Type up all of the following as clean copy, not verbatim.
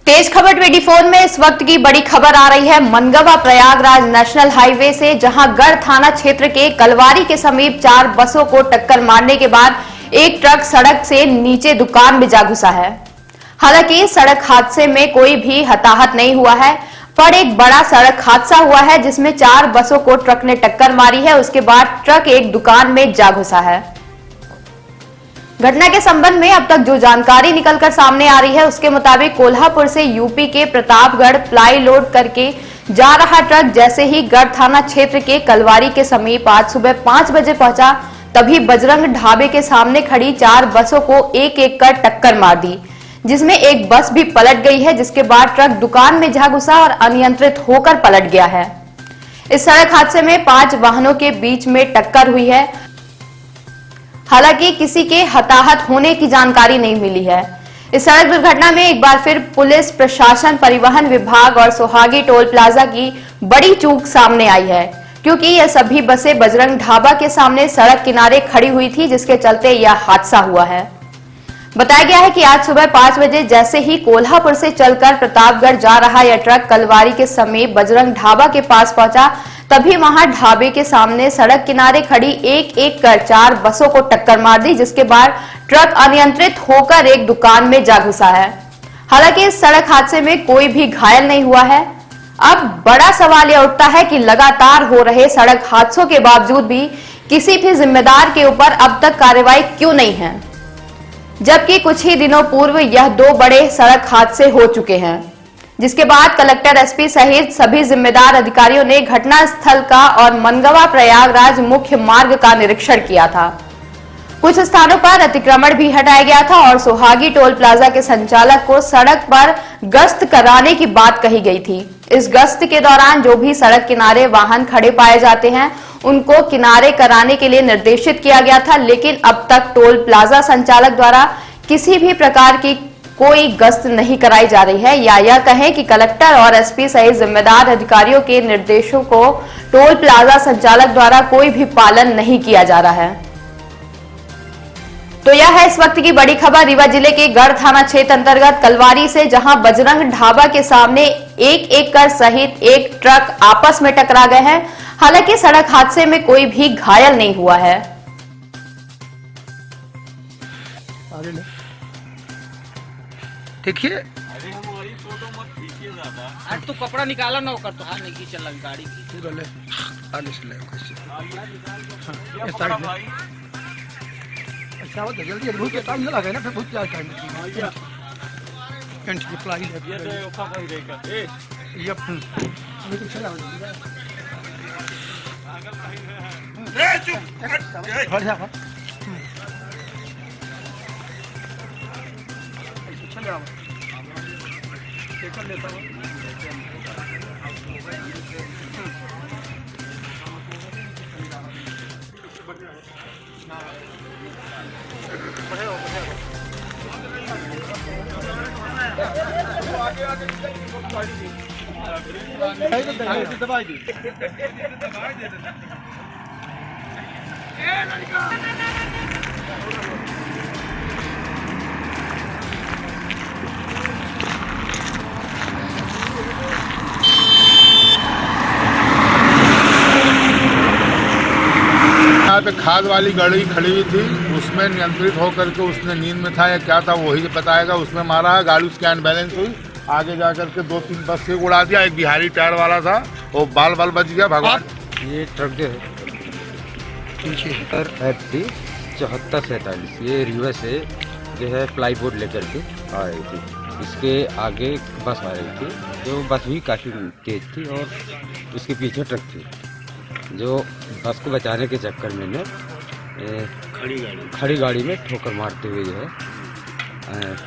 तेज खबर 24 में इस वक्त की बड़ी खबर आ रही है मनगवा प्रयागराज नेशनल हाईवे से, जहां गढ़ थाना क्षेत्र के कलवारी के समीप 4 बसों को टक्कर मारने के बाद एक ट्रक सड़क से नीचे दुकान में जा घुसा है। हालांकि सड़क हादसे में कोई भी हताहत नहीं हुआ है, पर एक बड़ा सड़क हादसा हुआ है जिसमें 4 बसों को ट्रक ने टक्कर मारी है। उसके बाद ट्रक एक दुकान में जा घुसा है। घटना के संबंध में अब तक जो जानकारी निकलकर सामने आ रही है उसके मुताबिक कोल्हापुर से यूपी के प्रतापगढ़ प्लाई लोड करके जा रहा ट्रक जैसे ही गढ़ थाना क्षेत्र के कलवारी के समीप आज सुबह 5 बजे पहुंचा, तभी बजरंग ढाबे के सामने खड़ी 4 बसों को एक एक कर टक्कर मार दी, जिसमें एक बस भी पलट गई है, जिसके बाद ट्रक दुकान में जा घुसा और अनियंत्रित होकर पलट गया है। इस सड़क हादसे में 5 वाहनों के बीच में टक्कर हुई है। हालांकि किसी के हताहत होने की जानकारी नहीं मिली है। इस सड़क दुर्घटना में एक बार फिर पुलिस प्रशासन, परिवहन विभाग और सोहागी टोल प्लाजा की बड़ी चूक सामने आई है, क्योंकि यह सभी बसें बजरंग ढाबा के सामने सड़क किनारे खड़ी हुई थी, जिसके चलते यह हादसा हुआ है। बताया गया है कि आज सुबह 5 बजे जैसे ही कोल्हापुर से चलकर प्रतापगढ़ जा रहा यह ट्रक कलवारी के समीप बजरंग ढाबा के पास पहुंचा, तभी वहां ढाबे के सामने सड़क किनारे खड़ी एक एक कर 4 बसों को टक्कर मार दी, जिसके बाद ट्रक अनियंत्रित होकर एक दुकान में जा घुसा है। हालांकि इस सड़क हादसे में कोई भी घायल नहीं हुआ है। अब बड़ा सवाल यह उठता है कि लगातार हो रहे सड़क हादसों के बावजूद भी किसी भी जिम्मेदार के ऊपर अब तक कार्रवाई क्यों नहीं है, जबकि कुछ ही दिनों पूर्व यह 2 बड़े सड़क हादसे हो चुके हैं, जिसके बाद कलेक्टर, एसपी सहित सभी जिम्मेदार अधिकारियों ने घटना स्थल का और मनगवा प्रयागराज मुख्य मार्ग का निरीक्षण किया था। कुछ स्थानों पर अतिक्रमण भी हटाया गया था और सोहागी टोल प्लाजा के संचालक को सड़क पर गश्त कराने की बात कही गई थी। इस गश्त के दौरान जो भी सड़क किनारे वाहन खड़े पाए जाते हैं उनको किनारे कराने के लिए निर्देशित किया गया था, लेकिन अब तक टोल प्लाजा संचालक द्वारा किसी भी प्रकार की कोई गश्त नहीं कराई जा रही है, या यह कहें कि कलेक्टर और एसपी सहित जिम्मेदार अधिकारियों के निर्देशों को टोल प्लाजा संचालक द्वारा कोई भी पालन नहीं किया जा रहा है। तो यह है इस वक्त की बड़ी खबर रीवा जिले के गढ़ थाना क्षेत्र अंतर्गत कलवारी से, जहां बजरंग ढाबा के सामने एक एक कर सहित एक ट्रक आपस में टकरा गए हैं। हालांकि सड़क हादसे में कोई भी घायल नहीं हुआ है। देखिए, अरे हमारी फोटो मत खींचिए ज्यादा। आज तो कपड़ा निकाला ना कर तो हाथ नहीं की चल गाड़ी की पूरा ले आने से ले कैसे ये पकड़ा भाई। ऐसा होता जल्दी भूख के टाइम लगा ना, फिर भूख क्या टाइम पेंट की प्लाई ये तो ओखा कहीं देकर ए ये अभी तो चला ए चुप हट जा चले आओ चल लेता हूं। दबाई दी यहाँ पे खाद वाली गाड़ी खड़ी हुई थी, उसमें नियंत्रित होकर के उसने नींद में था या क्या था वही बताएगा, उसमें मारा है। गाड़ी उसकी अनबैलेंस हुई, आगे जाकर के 2-3 बस से उड़ा दिया। एक बिहारी टायर वाला था, वो बाल बच गया। भगवान ये ट्रक जो है FT 7447 ये रीवा से जो है प्लाईवुड लेकर के आ रही थी। इसके आगे बस आ रही थी, जो बस भी काफ़ी तेज थी और उसके पीछे ट्रक थी, जो बस को बचाने के चक्कर में ने खड़ी गाड़ी में ठोकर मारते हुए जो है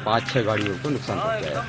5-6 गाड़ियों को नुकसान पहुंचाया।